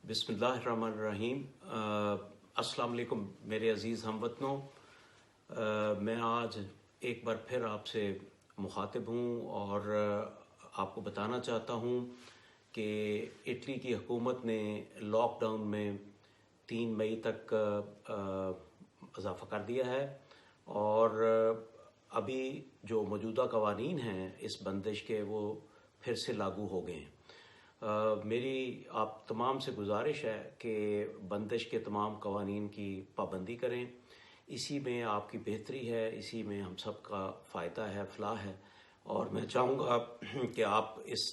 बिस्मिल्लाहिर्रहमानिर्रहीम। अस्सलाम वालेकुम मेरे अज़ीज़ हमवतनों। मैं आज एक बार फिर आपसे मुखातिब हूँ और आपको बताना चाहता हूँ कि इटली की हुकूमत ने लॉकडाउन में 3 मई तक इजाफ़ा कर दिया है और अभी जो मौजूदा कवानीन हैं इस बंदिश के वो फिर से लागू हो गए हैं। मेरी आप तमाम से गुजारिश है कि बंदिश के तमाम कवानीन की पाबंदी करें। इसी में आपकी बेहतरी है, इसी में हम सब का फ़ायदा है, फलाह है। और मैं चाहूँगा कि आप इस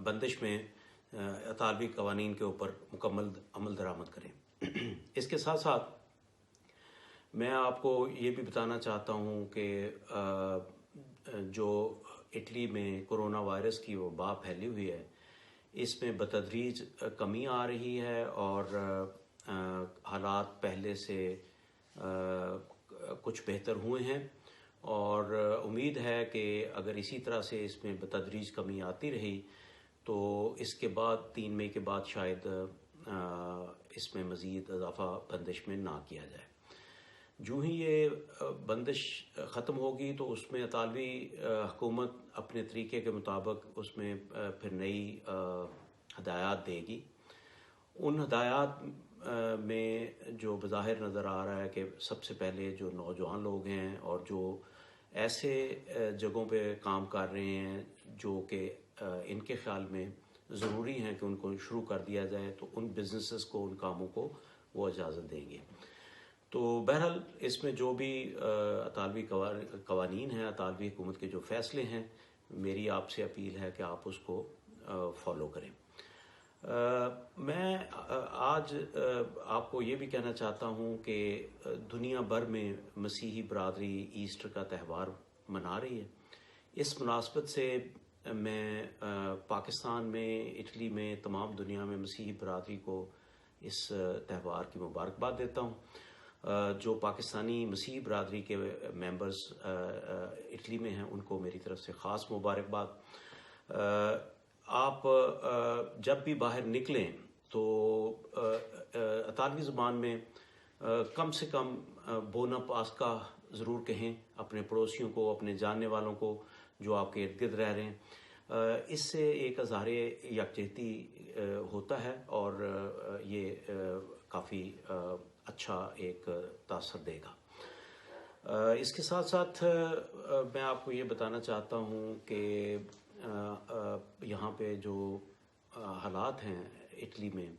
बंदिश में इतालवी कवानीन के ऊपर मुकम्मल अमल दरामद करें। इसके साथ साथ मैं आपको ये भी बताना चाहता हूँ कि जो इटली में कोरोना वायरस की वबा फैली हुई है, इसमें बतदरीज कमी आ रही है और हालात पहले से कुछ बेहतर हुए हैं और उम्मीद है कि अगर इसी तरह से इसमें बतदरीज कमी आती रही तो इसके बाद 3 मई के बाद शायद इसमें मज़ीद इजाफ़ा बंदिश में ना किया जाए। जो ही ये बंदिश ख़त्म होगी तो उसमें इतालवी हुकूमत अपने तरीके के मुताबिक उसमें फिर नई हदायत देगी। उन हदायत में जो बज़ाहिर नज़र आ रहा है कि सबसे पहले जो नौजवान लोग हैं और जो ऐसे जगहों पे काम कर रहे हैं जो कि इनके ख़्याल में ज़रूरी हैं कि उनको शुरू कर दिया जाए, तो उन बिज़नेसेस को, उन कामों को वो इजाज़त देंगे। तो बहरहाल इसमें जो भी इतालवी कवानीन हैं, इतालवी हुकूमत के जो फ़ैसले हैं, मेरी आपसे अपील है कि आप उसको फ़ॉलो करें। मैं आज आपको ये भी कहना चाहता हूँ कि दुनिया भर में मसीही बरादरी ईस्टर का त्यौहार मना रही है। इस मुनासबत से मैं पाकिस्तान में, इटली में, तमाम दुनिया में मसीही बरादरी को इस त्यौहार की मुबारकबाद देता हूँ। जो पाकिस्तानी मसीही बरादरी के मेंबर्स इटली में हैं उनको मेरी तरफ से ख़ास मुबारकबाद। आप जब भी बाहर निकलें तो इतालवी ज़ुबान में कम से कम बोना पास्का ज़रूर कहें अपने पड़ोसियों को, अपने जानने वालों को जो आपके इर्द गिर्द रह रहे हैं। इससे एक इज़हार यकजहती होता है और ये काफ़ी अच्छा एक तासर देगा। इसके साथ साथ मैं आपको ये बताना चाहता हूँ कि यहाँ पे जो हालात हैं इटली में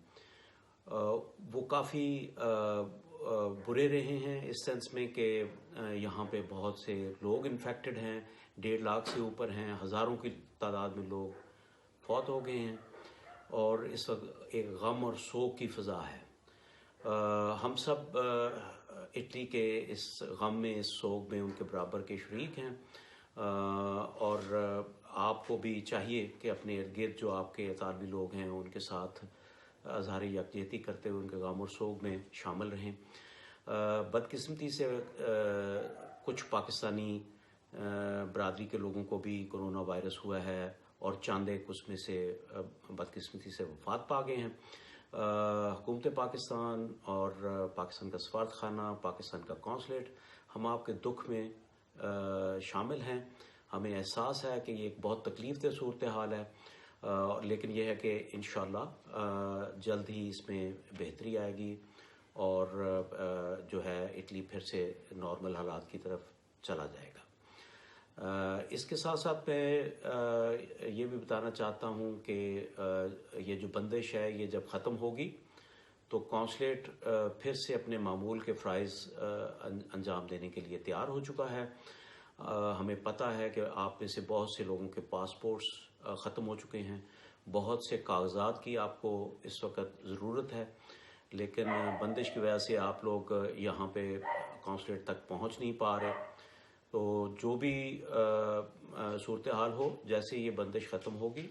वो काफ़ी बुरे रहे हैं इस सेंस में कि यहाँ पे बहुत से लोग इन्फेक्टेड हैं, 1.5 लाख से ऊपर हैं, हज़ारों की तादाद में लोग फौत हो गए हैं और इस वक्त एक गम और सोग की फ़ज़ा है। हम सब इटली के इस गम में, इस सोग में उनके बराबर के शरीक हैं और आपको भी चाहिए कि अपने इर्द गिर्द जो आपके इतालवी लोग हैं उनके साथ इज़हार यकजहती करते हुए उनके गम और सोग में शामिल रहें। बदकिस्मती से कुछ पाकिस्तानी बरादरी के लोगों को भी कोरोना वायरस हुआ है और चंद एक उसमें से बदकिस्मती से वफ़ात पा गए हैं। हुकूमत पाकिस्तान और पाकिस्तान का सफारत खाना, पाकिस्तान का कौंसलेट, हम आपके दुख में शामिल हैं। हमें एहसास है कि ये एक बहुत तकलीफ़ दह सूरत हाल है, लेकिन यह है कि इंशाअल्लाह जल्द ही इसमें बेहतरी आएगी और जो है इटली फिर से नॉर्मल हालात की तरफ चला जाएगा। इसके साथ साथ मैं ये भी बताना चाहता हूँ कि ये जो बंदिश है ये जब ख़त्म होगी तो कौंसलेट फिर से अपने मामूल के फ़राइज़ अंजाम देने के लिए तैयार हो चुका है। हमें पता है कि आप में से बहुत से लोगों के पासपोर्ट्स ख़त्म हो चुके हैं, बहुत से कागज़ात की आपको इस वक्त ज़रूरत है, लेकिन बंदिश की वजह से आप लोग यहाँ पे कौंसलेट तक पहुँच नहीं पा रहे। तो जो भी सूरत हाल हो, जैसे ये बंदिश ख़त्म होगी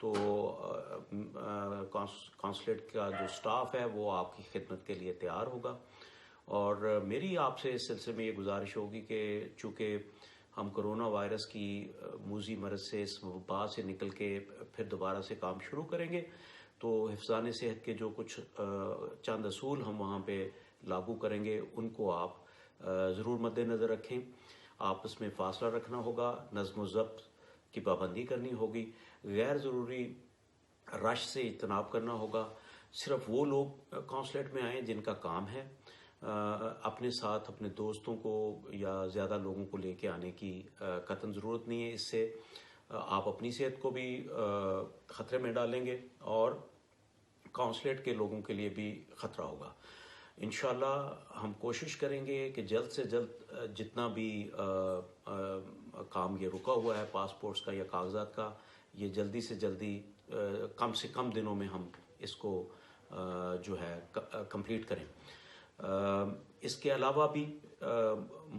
तो कौंसलेट का जो स्टाफ है वो आपकी खिदमत के लिए तैयार होगा। और मेरी आपसे इस सिलसिले में ये गुजारिश होगी कि चूँकि हम कोरोना वायरस की मूजी मरज़ से, इस वबा से निकल के फिर दोबारा से काम शुरू करेंगे, تو حفظان صحت کے جو کچھ چند اصول ہم وہاں پہ لاگو کریں گے ان کو آپ ضرور مد نظر رکھیں. آپس میں فاصلہ رکھنا ہوگا، نظم و ضبط کی پابندی کرنی ہوگی، غیر ضروری رش سے اجتناب کرنا ہوگا. صرف وہ لوگ کونسلیٹ میں آئیں جن کا کام ہے. اپنے ساتھ اپنے دوستوں کو یا زیادہ لوگوں کو لے کے آنے کی قطعاً ضرورت نہیں ہے. اس سے آپ اپنی صحت کو بھی خطرے میں ڈالیں گے اور کونسلیٹ کے لوگوں کے لیے بھی خطرہ ہوگا. انشاءاللہ ہم کوشش کریں گے کہ جلد سے جلد جتنا بھی کام یہ رکا ہوا ہے پاسپورٹس کا یا کاغذات کا، یہ جلدی سے جلدی کم سے کم دنوں میں ہم اس کو جو ہے کمپلیٹ کریں. اس کے علاوہ بھی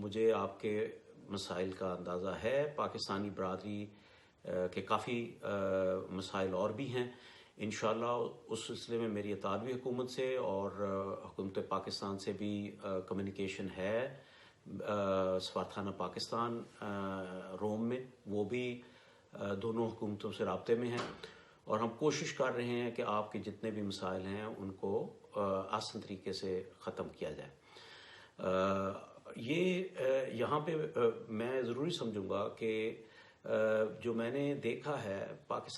مجھے آپ کے مسائل کا اندازہ ہے. پاکستانی برادری کے کافی مسائل اور بھی ہیں. انشاءاللہ اس سلسلے میں میری اطالوی حکومت سے اور حکومت پاکستان سے بھی کمیونیکیشن ہے. سفارتخانہ پاکستان روم میں وہ بھی دونوں حکومتوں سے رابطے میں ہیں اور ہم کوشش کر رہے ہیں کہ آپ کے جتنے بھی مسائل ہیں ان کو آسان طریقے سے ختم کیا جائے. یہ یہاں پہ میں ضروری سمجھوں گا کہ جو میں نے دیکھا ہے پاکستان